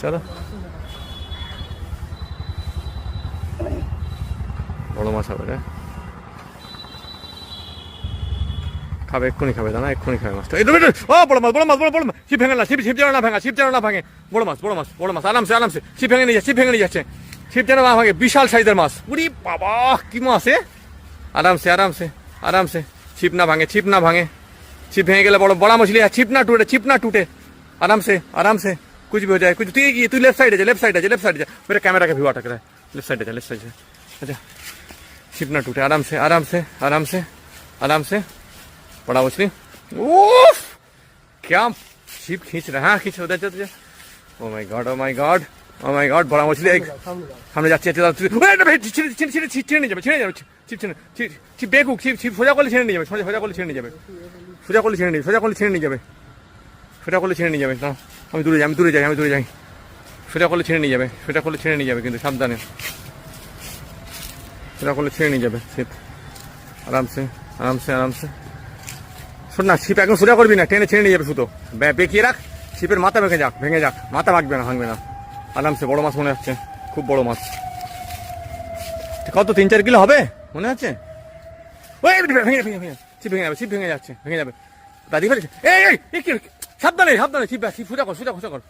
চলো, বড় মাছ হবে রে, খাবে এক্ষুনি, খাবে দানা এক্ষুনি খাবে মাছটা। ও বড় মাছ, বড় মাছ, বড় মাছ, ছিপ ভেঙে না, ছিপ যেন না ভাঙা, ছিপ যেন না ভাঙে। বড় মাছ, বড় মাছ, বড় মাছ, আরামসে আরামসে ছিপ ভেঙে নিয়ে যাচ্ছে, ছিপ ভেঙে নিয়ে যাচ্ছে, ছিপ যেন না ভাঙে। বিশাল সাইজের মাছ, উরি বাবা কি মাছ এ! আরামসে আরামসে আরামসে, ছিপ না ভাঙে, ছিপ না ভাঙে। ছিপ ভেঙে গেলে বড় বড় মछली है, ছিপ না टूटे, ছিপ না टूटे। आराम से आराम से, कुछ भी हो जाए कुछ। तू लेफ्ट साइड है, लेफ्ट साइड है, लेफ्ट साइड है, मेरे कैमरा का व्यू अटक रहा है। लेफ्ट साइड है, लेफ्ट साइड है। अच्छा, छिप ना टूटे, आराम से आराम से आराम से आराम से। बड़ा मछली, उफ क्या छिप खींच रहा है, खींच उधर जा। Oh my God, oh my God, oh my God, बड़ा मछली एक সামনে যাচ্ছে। ছিঁড়ে নিয়ে যাবে, ছিঁড়ে যাবে, ছিপ ছিঁড়ে, ছিপ বেকুক, ছিপ সোজা করলে ছিঁড়ে নিয়ে যাবে, সোজা করলে ছিঁড়ে নিয়ে যাবে, সোজা করলে ছিঁড়ে নিয়ে, সোজা করলে ছিঁড়ে নিয়ে যাবে, সোজা করলে ছিঁড়ে নিয়ে যাবে। না আমি দূরে যাই, আমি দূরে যাই, আমি দূরে যাই। সোজা করলে ছিঁড়ে নিয়ে যাবে, সোজা করলে ছিঁড়ে নিয়ে যাবে, কিন্তু সাবধানে। সোজা করলে ছিঁড়ে নিয়ে যাবে ছিপ। আরামসে আরামসে আরামসে। শোন না, ছিপ একদম সোজা করবি না, টেনে ছিঁড়ে নিয়ে যাবে সুতো। বেঁকিয়ে রাখ, ছিপের মাথা ভেঙে যাক, ভেঙে যাক, মাথা ভাঙবে না, ভাঙবে না। আরামসে, বড় মাছ মনে হচ্ছে, খুব বড় মাছ। কত 3-4 কিলো হবে মনে হচ্ছে। ওই ভেঙে ভেঙে ভেঙে, ছিপ ভেঙে যাবে, ছিপ ভেঙে যাচ্ছে, ভেঙে যাবে। দাদি ভাই, এই সাবধানে সাবধানে, ছিপ সোজা কর, সোজা কর।